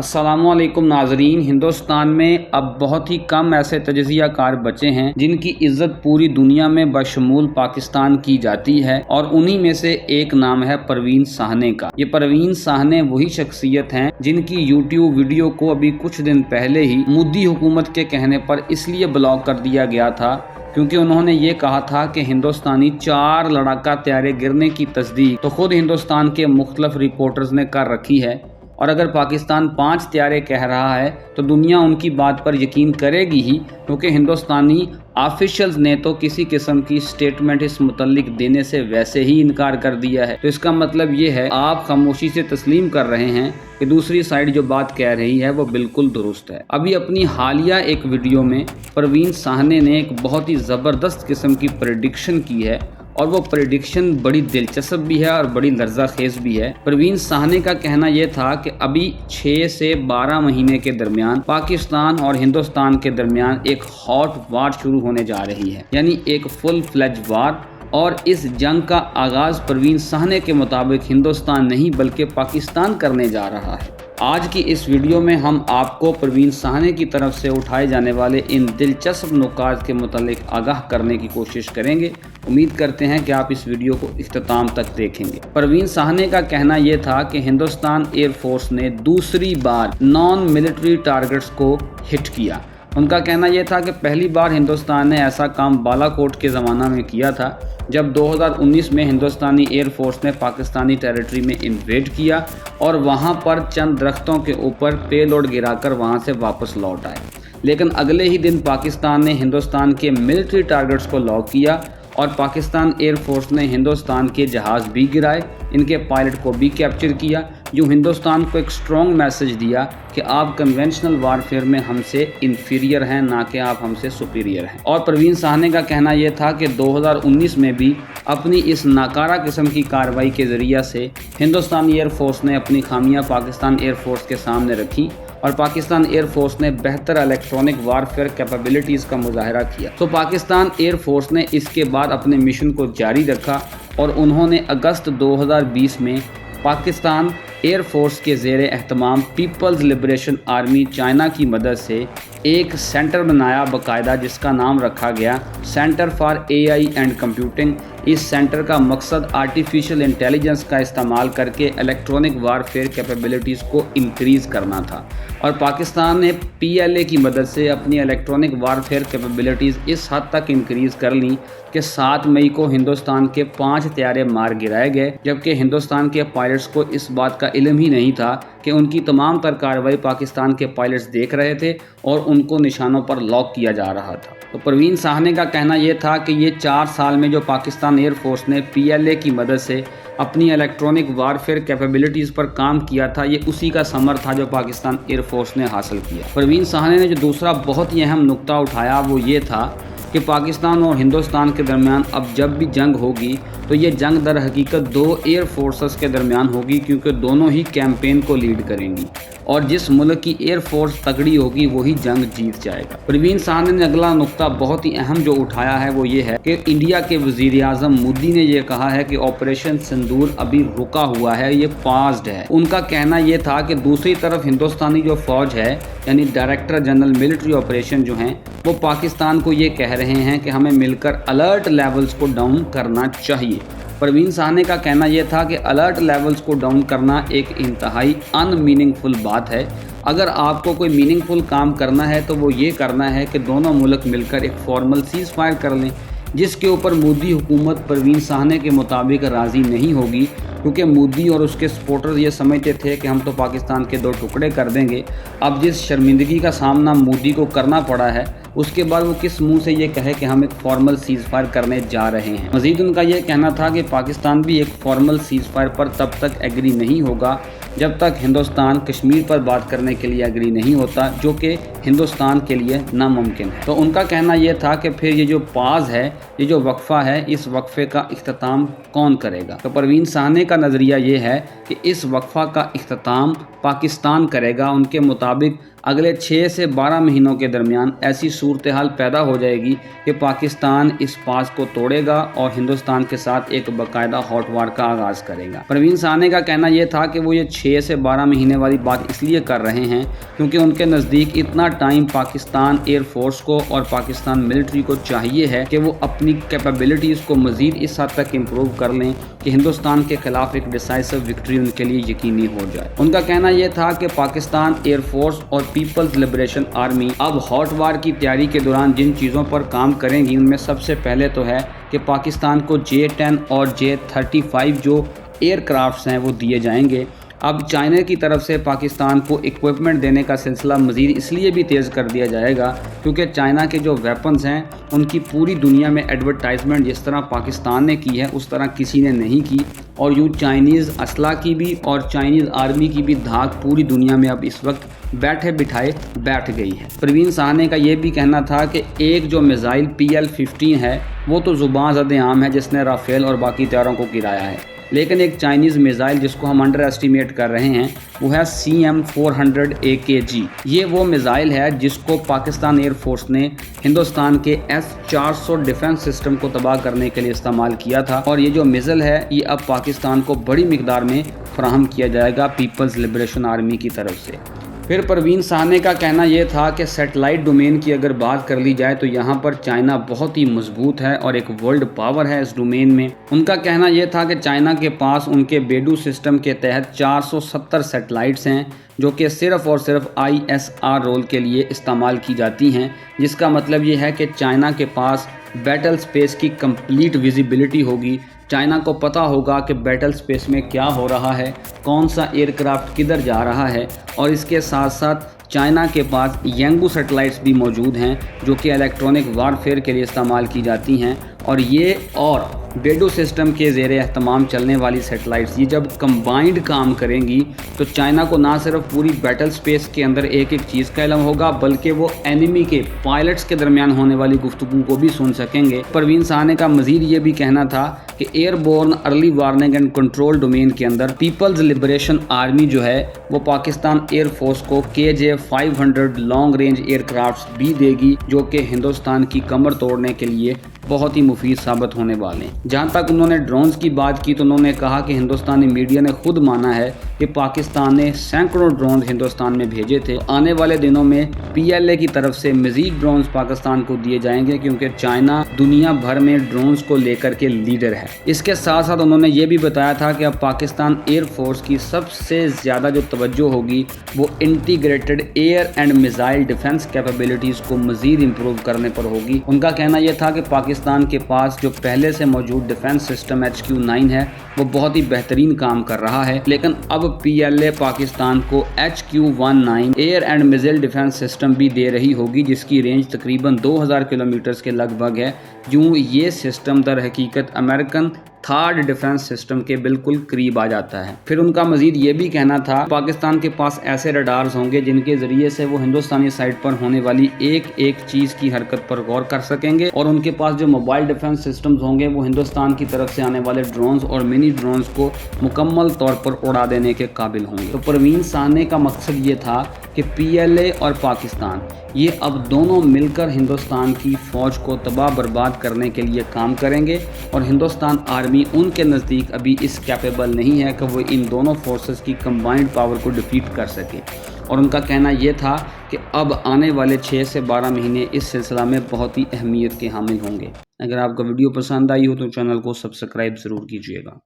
अस्सलामुअलैकुम नाजरीन। हिंदुस्तान में अब बहुत ही कम ऐसे तजज़िया कार बचे हैं जिनकी इज्जत पूरी दुनिया में बशमूल पाकिस्तान की जाती है, और उन्हीं में से एक नाम है परवीन साहनी का। ये परवीन साहनी वही शख्सियत हैं जिनकी यूट्यूब वीडियो को अभी कुछ दिन पहले ही मोदी हुकूमत के कहने पर इसलिए ब्लॉक कर दिया गया था क्योंकि उन्होंने ये कहा था कि हिंदुस्तानी 4 लड़ाका तैयारे गिरने की तस्दीक तो खुद हिंदुस्तान के मुख्तलिफ रिपोर्टर्स ने कर रखी है, और अगर पाकिस्तान 5 तैयारे कह रहा है तो दुनिया उनकी बात पर यकीन करेगी ही, क्योंकि हिंदुस्तानी ऑफिशियल्स ने तो किसी किस्म की स्टेटमेंट इस मुतल्लिक देने से वैसे ही इनकार कर दिया है। तो इसका मतलब ये है आप खामोशी से तस्लीम कर रहे हैं कि दूसरी साइड जो बात कह रही है वो बिल्कुल दुरुस्त है। अभी अपनी हालिया एक वीडियो में परवीन साहनी ने एक बहुत ही ज़बरदस्त किस्म की प्रेडिक्शन की है, और वो प्रेडिक्शन बड़ी दिलचस्प भी है और बड़ी लर्ज़ाखेज़ भी है। परवीन साहनी का कहना यह था कि अभी 6 से 12 महीने के दरमियान पाकिस्तान और हिंदुस्तान के दरमियान एक हॉट वार शुरू होने जा रही है, यानी एक फुल फ्लेज वार। और इस जंग का आगाज़ परवीन साहनी के मुताबिक हिंदुस्तान नहीं बल्कि पाकिस्तान करने जा रहा है। आज की इस वीडियो में हम आपको परवीन साहनी की तरफ से उठाए जाने वाले इन दिलचस्प नुकात के मुतालिक आगाह करने की कोशिश करेंगे। उम्मीद करते हैं कि आप इस वीडियो को इख्तिताम तक देखेंगे। परवीन साहनी का कहना यह था कि हिंदुस्तान एयरफोर्स ने दूसरी बार नॉन मिलिट्री टारगेट्स को हिट किया। उनका कहना यह था कि पहली बार हिंदुस्तान ने ऐसा काम बालाकोट के ज़माना में किया था, जब 2019 में हिंदुस्तानी एयरफोर्स ने पाकिस्तानी टेरिटरी में इन्वेड किया और वहां पर चंद दरख्तों के ऊपर पेलोड गिराकर वहां से वापस लौट आए। लेकिन अगले ही दिन पाकिस्तान ने हिंदुस्तान के मिलिट्री टारगेट्स को लॉक किया और पाकिस्तान एयरफोर्स ने हिंदुस्तान के जहाज़ भी गिराए, इनके पायलट को भी कैप्चर किया। यूँ हिंदुस्तान को एक स्ट्रॉन्ग मैसेज दिया कि आप कन्वेंशनल वारफेयर में हमसे इन्फीरियर हैं, ना कि आप हमसे सुपीरियर हैं। और परवीन साहनी का कहना यह था कि 2019 में भी अपनी इस नाकारा किस्म की कार्रवाई के ज़रिए से हिंदुस्तानी एयरफोर्स ने अपनी खामियां पाकिस्तान एयरफोर्स के सामने रखी और पाकिस्तान एयरफोर्स ने बेहतर इलेक्ट्रॉनिक वारफेयर कैपेबिलिटीज़ का मुजाहरा किया। तो पाकिस्तान एयरफोर्स ने इसके बाद अपने मिशन को जारी रखा और उन्होंने अगस्त 2020 में पाकिस्तान एयरफोर्स के ज़ेरे एहतमाम पीपल्स लिबरेशन आर्मी चाइना की मदद से एक सेंटर बनाया बाकायदा, जिसका नाम रखा गया centre for AI and computing. इस सेंटर का मकसद आर्टिफिशियल इंटेलिजेंस का इस्तेमाल करके इलेक्ट्रॉनिक वारफेयर कैपेबिलिटीज़ को इंक्रीज़ करना था, और पाकिस्तान ने PLA की मदद से अपनी इलेक्ट्रॉनिक वारफेयर कैपेबिलिटीज़ इस हद तक इंक्रीज़ कर ली कि 7 मई को हिंदुस्तान के 5 तैयारे मार गिराए गए, जबकि हिंदुस्तान के पायलट्स को इस बात का इल्म ही नहीं था कि उनकी तमाम तर कार्रवाई पाकिस्तान के पायलट्स देख रहे थे और उनको निशानों पर लॉक किया जा रहा था। तो परवीन साहनी का कहना यह था कि ये 4 साल में जो पाकिस्तान एयरफोर्स ने PLA की मदद से अपनी इलेक्ट्रॉनिक वारफेयर कैपेबिलिटीज़ पर काम किया था, ये उसी का समर था जो पाकिस्तान एयरफोर्स ने हासिल किया। परवीन साहनी ने जो दूसरा बहुत ही अहम नुक्ता उठाया वो ये था कि पाकिस्तान और हिंदुस्तान के दरमियान अब जब भी जंग होगी तो ये जंग दर हकीकत 2 एयर फोर्सेस के दरमियान होगी, क्योंकि दोनों ही कैंपेन को लीड करेंगी और जिस मुल्क की एयर फोर्स तगड़ी होगी वही जंग जीत जाएगा। परवीन साहनी ने अगला नुक्ता बहुत ही अहम जो उठाया है वो ये है कि इंडिया के वज़ीर आज़म मोदी ने यह कहा है कि ऑपरेशन सिंदूर अभी रुका हुआ है, ये पास्ड है। उनका कहना यह था कि दूसरी तरफ हिंदुस्तानी जो फौज है यानी डायरेक्टर जनरल मिलिट्री ऑपरेशन जो हैं वो पाकिस्तान को ये कह रहे हैं कि हमें मिलकर अलर्ट लेवल्स को डाउन करना चाहिए। परवीन साहनी का कहना यह था कि अलर्ट लेवल्स को डाउन करना एक इंतहाई अनमीनिंगफुल बात है। अगर आपको कोई मीनिंगफुल काम करना है तो वो ये करना है कि दोनों मुल्क मिलकर एक फॉर्मल सीज़ फायर कर लें, जिसके ऊपर मोदी हुकूमत परवीन साहनी के मुताबिक राज़ी नहीं होगी, क्योंकि मोदी और उसके सपोर्टर्स ये समझते थे कि हम तो पाकिस्तान के 2 टुकड़े कर देंगे। अब जिस शर्मिंदगी का सामना मोदी को करना पड़ा है उसके बाद वो किस मुंह से ये कहे कि हम एक फॉर्मल सीज़ फायर करने जा रहे हैं। मज़ीद उनका यह कहना था कि पाकिस्तान भी एक फॉर्मल सीज़ फायर पर तब तक एग्री नहीं होगा जब तक हिंदुस्तान कश्मीर पर बात करने के लिए एग्री नहीं होता, जो कि हिंदुस्तान के लिए नामुमकिन है। तो उनका कहना यह था कि फिर ये जो पाज है, ये जो वक्फा है, इस वक्फे का इख्तिताम कौन करेगा। तो परवीन साहनी का नज़रिया ये है कि इस वक्फा का इख्तिताम पाकिस्तान करेगा। उनके मुताबिक अगले 6 से 12 महीनों के दरमियान ऐसी सूरत हाल पैदा हो जाएगी कि पाकिस्तान इस पास को तोड़ेगा और हिंदुस्तान के साथ एक बाकायदा हॉट वार का आगाज़ करेगा। परवीन साहनी का कहना यह था कि वो ये 6 سے 12 महीने वाली बात इसलिए कर रहे हैं क्योंकि उनके नज़दीक इतना टाइम पाकिस्तान एयर फोर्स को और पाकिस्तान मिलिट्री को चाहिए है कि वो अपनी कैपेबिलिटीज़ को मज़ीद इस हद तक इम्प्रूव कर लें कि हिंदुस्तान के खिलाफ एक डिसाइसिव विक्ट्री उनके लिए यकीनी हो जाए। उनका कहना यह था कि पाकिस्तान एयर फोर्स और पीपल्स लिबरेशन आर्मी अब हॉट वार की तैयारी के दौरान जिन चीज़ों पर काम करेंगी उनमें सबसे पहले तो है कि पाकिस्तान को J-10 और J-35 जो एयरक्राफ्ट्स हैं वो दिए जाएंगे। अब चाइना की तरफ से पाकिस्तान को इक्विपमेंट देने का सिलसिला मज़ीद इसलिए भी तेज़ कर दिया जाएगा क्योंकि चाइना के जो वेपन्स हैं उनकी पूरी दुनिया में एडवर्टाइजमेंट जिस तरह पाकिस्तान ने की है उस तरह किसी ने नहीं की, और यूँ चाइनीज़ असला की भी और चाइनीज़ आर्मी की भी धाक पूरी दुनिया में अब इस वक्त बैठे बिठाए बैठ गई है। परवीन साहनी का ये भी कहना था कि एक जो मिसाइल PL-15 है वो तो ज़ुबान ज़द आम है जिसने राफेल और बाकी तैयारों को गिराया है, लेकिन एक चाइनीज़ मिसाइल जिसको हम अंडर एस्टिमेट कर रहे हैं वो है CM-400 AKG। ये वो मिसाइल है जिसको पाकिस्तान एयर फोर्स ने हिंदुस्तान के S-400 डिफेंस सिस्टम को तबाह करने के लिए इस्तेमाल किया था, और ये जो मिसाइल है ये अब पाकिस्तान को बड़ी मिकदार में फराहम किया जाएगा पीपल्स लिबरेशन आर्मी की तरफ से। फिर परवीन साहनी का कहना यह था कि सैटेलाइट डोमेन की अगर बात कर ली जाए तो यहाँ पर चाइना बहुत ही मजबूत है और एक वर्ल्ड पावर है इस डोमेन में। उनका कहना यह था कि चाइना के पास उनके बेडू सिस्टम के तहत 470 सैटेलाइट्स हैं जो कि सिर्फ़ और सिर्फ ISR रोल के लिए इस्तेमाल की जाती हैं, जिसका मतलब ये है कि चाइना के पास बैटल स्पेस की कंप्लीट विजिबिलिटी होगी। चाइना को पता होगा कि बैटल स्पेस में क्या हो रहा है, कौन सा एयरक्राफ्ट किधर जा रहा है, और इसके साथ साथ चाइना के पास यांगू सैटेलाइट्स भी मौजूद हैं जो कि इलेक्ट्रॉनिक वारफेयर के लिए इस्तेमाल की जाती हैं, और ये और बेडू सिस्टम के ज़ेरे एहतमाम चलने वाली सैटेलाइट्स ये जब कंबाइंड काम करेंगी तो चाइना को ना सिर्फ पूरी बैटल स्पेस के अंदर एक एक चीज़ का इल्म होगा बल्कि वो एनिमी के पायलट्स के दरमियान होने वाली गुफ्तगू को भी सुन सकेंगे। परवीन साहनी का मज़ीद ये भी कहना था कि airborne early warning and control domain के अंदर पीपल्स लिबरेशन आर्मी जो है वो पाकिस्तान एयर फोर्स को KJ-500 लॉन्ग रेंज एयरक्राफ्ट भी देगी जो कि हिंदुस्तान की कमर तोड़ने के लिए बहुत ही मुफीद साबित होने वाले हैं। जहाँ तक उन्होंने ड्रोन्स की बात की तो उन्होंने कहा कि हिंदुस्तानी मीडिया ने खुद माना है कि पाकिस्तान ने सैकड़ों ड्रोन हिंदुस्तान में भेजे थे। आने वाले दिनों में PLA की तरफ से मज़ीद ड्रोन्स पाकिस्तान को दिए जाएंगे क्योंकि चाइना दुनिया भर में ड्रोन्स को लेकर के लीडर है। इसके साथ साथ उन्होंने ये भी बताया था कि अब पाकिस्तान एयर फोर्स की सबसे ज़्यादा जो तवज्जो होगी वो integrated air and missile defence capabilities को मज़ीद इम्प्रूव करने पर होगी। उनका कहना यह था कि पाकिस्तान के पास जो पहले से मौजूद डिफेंस सिस्टम HQ-9 है वो बहुत ही बेहतरीन काम कर रहा है, लेकिन अब PLA पाकिस्तान को HQ-19 air and missile defence system भी दे रही होगी जिसकी रेंज तकरीबन 2000 किलोमीटर के लगभग है। यूँ ये सिस्टम दर हकीकत अमेरिकन थर्ड डिफेंस सिस्टम के बिल्कुल करीब आ जाता है। फिर उनका मजीद ये भी कहना था पाकिस्तान के पास ऐसे रडार्स होंगे जिनके ज़रिए से वो हिंदुस्तानी साइड पर होने वाली एक एक चीज़ की हरकत पर गौर कर सकेंगे, और उनके पास जो मोबाइल डिफेंस सिस्टम्स होंगे वो हिंदुस्तान की तरफ से आने वाले ड्रोन्स और मिनी ड्रोन्स को मुकम्मल तौर पर उड़ा देने के काबिल होंगे। तो परवीन साहनी का मकसद ये था कि PLA और पाकिस्तान ये अब दोनों मिलकर हिंदुस्तान की फ़ौज को तबाह बर्बाद करने के लिए काम करेंगे, और हिंदुस्तान आर्मी उनके नज़दीक अभी इस कैपेबल नहीं है कि वो इन दोनों फोर्सेस की कंबाइंड पावर को डिफीट कर सके। और उनका कहना ये था कि अब आने वाले 6 से 12 महीने इस सिलसिला में बहुत ही अहमियत के हामिल होंगे। अगर आपको वीडियो पसंद आई हो तो चैनल को सब्सक्राइब ज़रूर कीजिएगा।